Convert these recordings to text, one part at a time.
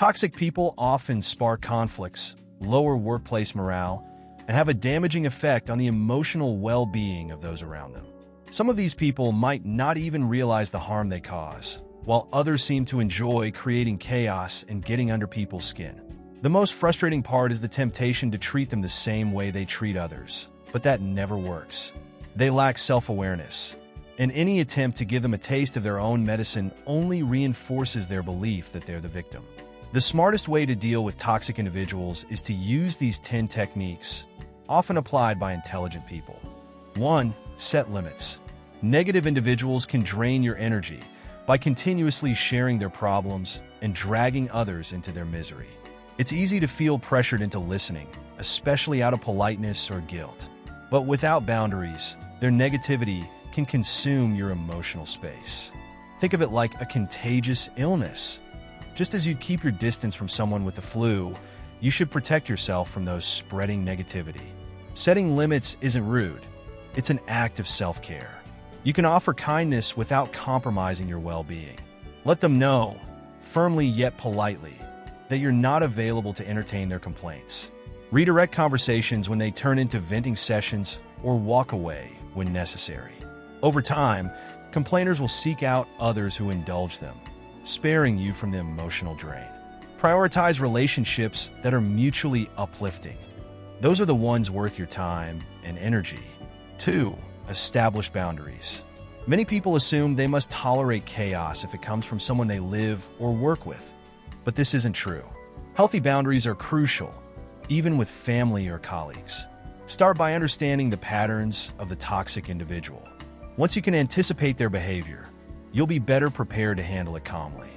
Toxic people often spark conflicts, lower workplace morale, and have a damaging effect on the emotional well-being of those around them. Some of these people might not even realize the harm they cause, while others seem to enjoy creating chaos and getting under people's skin. The most frustrating part is the temptation to treat them the same way they treat others, but that never works. They lack self-awareness, and any attempt to give them a taste of their own medicine only reinforces their belief that they're the victim. The smartest way to deal with toxic individuals is to use these 10 techniques, often applied by intelligent people. 1. Set limits. Negative individuals can drain your energy by continuously sharing their problems and dragging others into their misery. It's easy to feel pressured into listening, especially out of politeness or guilt. But without boundaries, their negativity can consume your emotional space. Think of it like a contagious illness. Just as you keep your distance from someone with the flu, you should protect yourself from those spreading negativity. Setting limits isn't rude. It's an act of self-care. You can offer kindness without compromising your well-being. Let them know, firmly yet politely, that you're not available to entertain their complaints. Redirect conversations when they turn into venting sessions or walk away when necessary. Over time, complainers will seek out others who indulge them, sparing you from the emotional drain. Prioritize relationships that are mutually uplifting. Those are the ones worth your time and energy. 2. Establish boundaries. Many people assume they must tolerate chaos if it comes from someone they live or work with. But this isn't true. Healthy boundaries are crucial, even with family or colleagues. Start by understanding the patterns of the toxic individual. Once you can anticipate their behavior, you'll be better prepared to handle it calmly.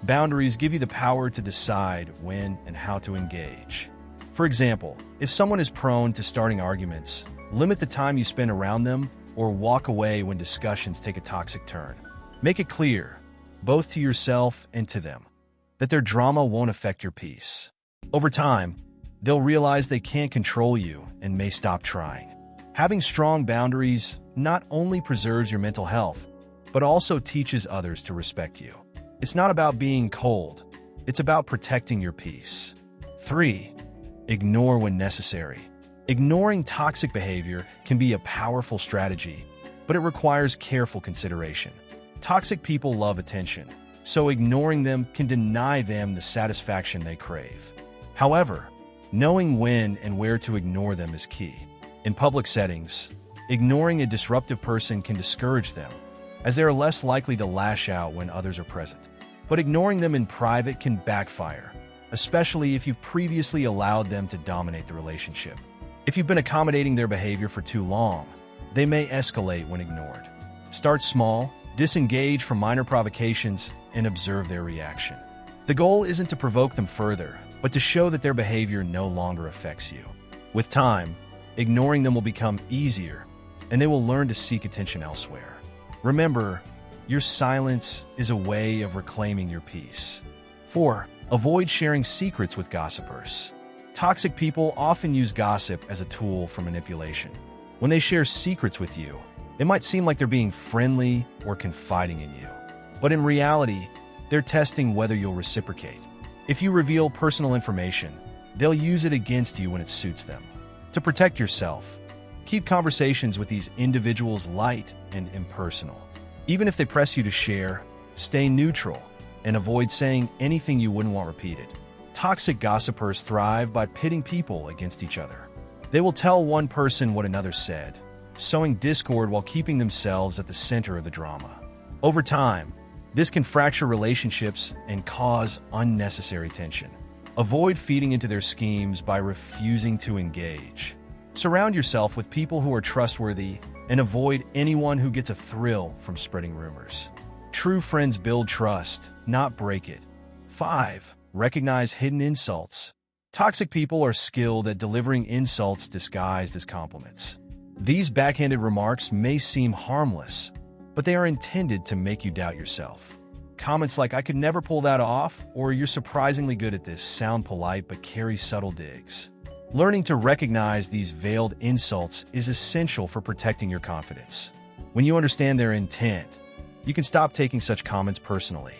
Boundaries give you the power to decide when and how to engage. For example, if someone is prone to starting arguments, limit the time you spend around them or walk away when discussions take a toxic turn. Make it clear, both to yourself and to them, that their drama won't affect your peace. Over time, they'll realize they can't control you and may stop trying. Having strong boundaries not only preserves your mental health, but also teaches others to respect you. It's not about being cold. It's about protecting your peace. 3. Ignore when necessary. Ignoring toxic behavior can be a powerful strategy, but it requires careful consideration. Toxic people love attention, so ignoring them can deny them the satisfaction they crave. However, knowing when and where to ignore them is key. In public settings, ignoring a disruptive person can discourage them, as they are less likely to lash out when others are present. But ignoring them in private can backfire, especially if you've previously allowed them to dominate the relationship. If you've been accommodating their behavior for too long, they may escalate when ignored. Start small, disengage from minor provocations, and observe their reaction. The goal isn't to provoke them further, but to show that their behavior no longer affects you. With time, ignoring them will become easier, and they will learn to seek attention elsewhere. Remember, your silence is a way of reclaiming your peace. 4. Avoid sharing secrets with gossipers. Toxic people often use gossip as a tool for manipulation. When they share secrets with you, it might seem like they're being friendly or confiding in you. But in reality, they're testing whether you'll reciprocate. If you reveal personal information, they'll use it against you when it suits them. To protect yourself, keep conversations with these individuals light and impersonal. Even if they press you to share, stay neutral and avoid saying anything you wouldn't want repeated. Toxic gossipers thrive by pitting people against each other. They will tell one person what another said, sowing discord while keeping themselves at the center of the drama. Over time, this can fracture relationships and cause unnecessary tension. Avoid feeding into their schemes by refusing to engage. Surround yourself with people who are trustworthy and avoid anyone who gets a thrill from spreading rumors. True friends build trust, not break it. 5. Recognize hidden insults. Toxic people are skilled at delivering insults disguised as compliments. These backhanded remarks may seem harmless, but they are intended to make you doubt yourself. Comments like, "I could never pull that off," or "You're surprisingly good at this," sound polite but carry subtle digs. Learning to recognize these veiled insults is essential for protecting your confidence. When you understand their intent, you can stop taking such comments personally.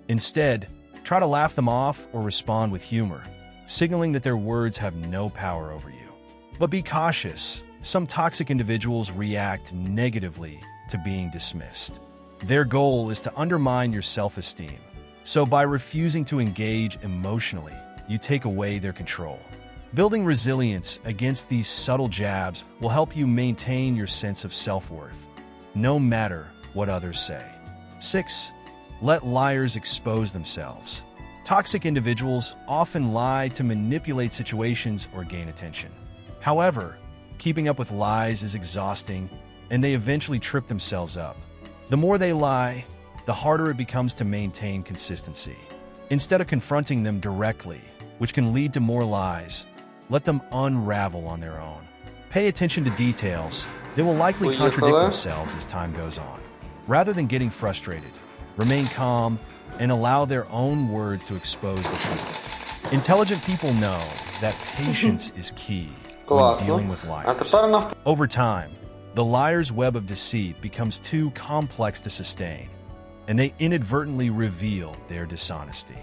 Instead, Try to laugh them off or respond with humor, signaling that their words have no power over you. But be cautious. Some toxic individuals react negatively to being dismissed. Their goal is to undermine your self-esteem. So by refusing to engage emotionally, you take away their control. Building resilience against these subtle jabs will help you maintain your sense of self-worth, no matter what others say. 6. Let liars expose themselves. Toxic individuals often lie to manipulate situations or gain attention. However, keeping up with lies is exhausting, and they eventually trip themselves up. The more they lie, the harder it becomes to maintain consistency. Instead of confronting them directly, which can lead to more lies, let them unravel on their own. Pay attention to details. They will likely contradict themselves as time goes on. Rather than getting frustrated, remain calm and allow their own words to expose the truth. Intelligent people know that patience is key when dealing with liars. Over time, the liar's web of deceit becomes too complex to sustain, and they inadvertently reveal their dishonesty.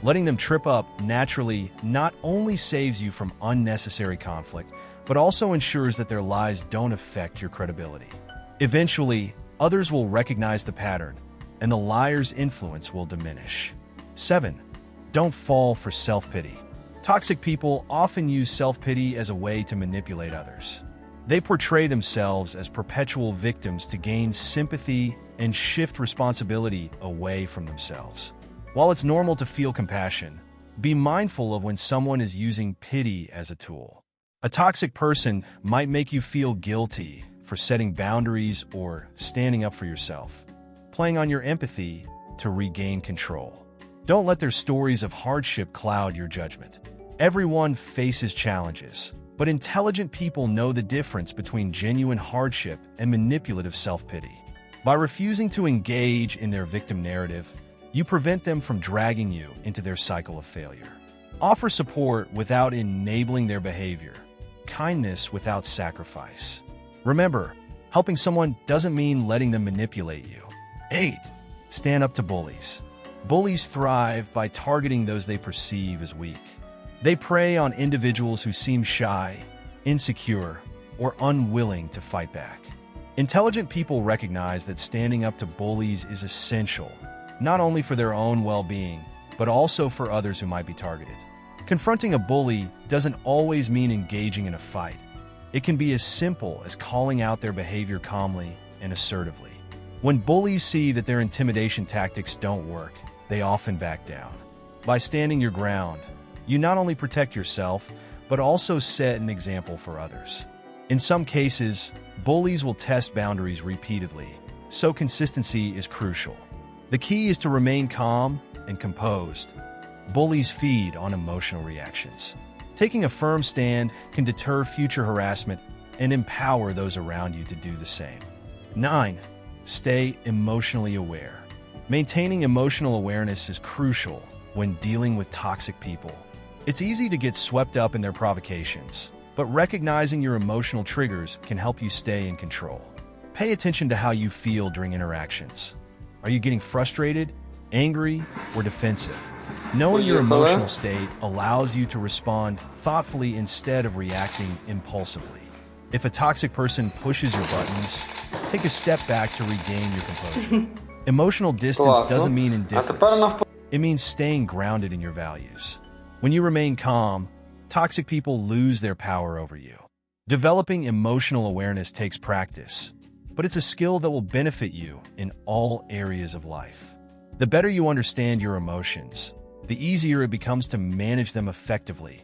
Letting them trip up naturally not only saves you from unnecessary conflict, but also ensures that their lies don't affect your credibility. Eventually, others will recognize the pattern, and the liar's influence will diminish. 7. Don't fall for self-pity. Toxic people often use self-pity as a way to manipulate others. They portray themselves as perpetual victims to gain sympathy and shift responsibility away from themselves. While it's normal to feel compassion, be mindful of when someone is using pity as a tool. A toxic person might make you feel guilty for setting boundaries or standing up for yourself, playing on your empathy to regain control. Don't let their stories of hardship cloud your judgment. Everyone faces challenges, but intelligent people know the difference between genuine hardship and manipulative self-pity. By refusing to engage in their victim narrative, you prevent them from dragging you into their cycle of failure. Offer support without enabling their behavior, kindness without sacrifice. Remember, helping someone doesn't mean letting them manipulate you. 8. Stand up to bullies. Bullies thrive by targeting those they perceive as weak. They prey on individuals who seem shy, insecure, or unwilling to fight back. Intelligent people recognize that standing up to bullies is essential, not only for their own well-being, but also for others who might be targeted. Confronting a bully doesn't always mean engaging in a fight. It can be as simple as calling out their behavior calmly and assertively. When bullies see that their intimidation tactics don't work, they often back down. By standing your ground, you not only protect yourself, but also set an example for others. In some cases, bullies will test boundaries repeatedly, so consistency is crucial. The key is to remain calm and composed. Bullies feed on emotional reactions. Taking a firm stand can deter future harassment and empower those around you to do the same. 9. Stay emotionally aware. Maintaining emotional awareness is crucial when dealing with toxic people. It's easy to get swept up in their provocations, but recognizing your emotional triggers can help you stay in control. Pay attention to how you feel during interactions. Are you getting frustrated, angry, or defensive? Knowing your emotional state allows you to respond thoughtfully instead of reacting impulsively. If a toxic person pushes your buttons, take a step back to regain your composure. Emotional distance doesn't mean indifference. It means staying grounded in your values. When you remain calm, toxic people lose their power over you. Developing emotional awareness takes practice, but it's a skill that will benefit you in all areas of life. The better you understand your emotions, the easier it becomes to manage them effectively,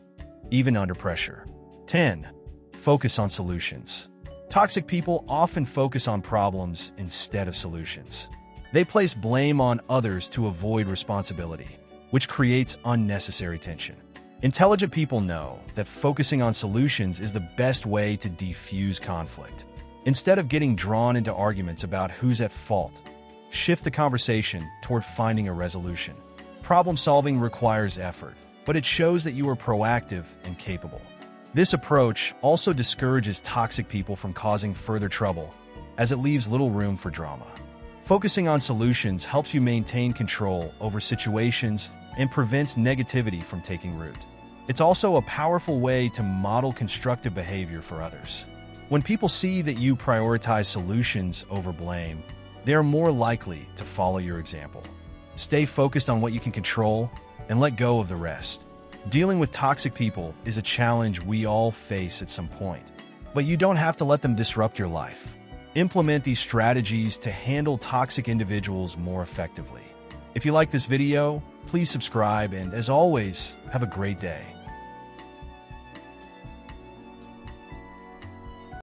even under pressure. 10. Focus on solutions. Toxic people often focus on problems instead of solutions. They place blame on others to avoid responsibility, which creates unnecessary tension. Intelligent people know that focusing on solutions is the best way to defuse conflict. Instead of getting drawn into arguments about who's at fault, shift the conversation toward finding a resolution. Problem solving requires effort, but it shows that you are proactive and capable. This approach also discourages toxic people from causing further trouble, as it leaves little room for drama. Focusing on solutions helps you maintain control over situations and prevents negativity from taking root. It's also a powerful way to model constructive behavior for others. When people see that you prioritize solutions over blame, they are more likely to follow your example. Stay focused on what you can control and let go of the rest. Dealing with toxic people is a challenge we all face at some point, but you don't have to let them disrupt your life. Implement these strategies to handle toxic individuals more effectively. If you like this video, please subscribe and, as always, have a great day.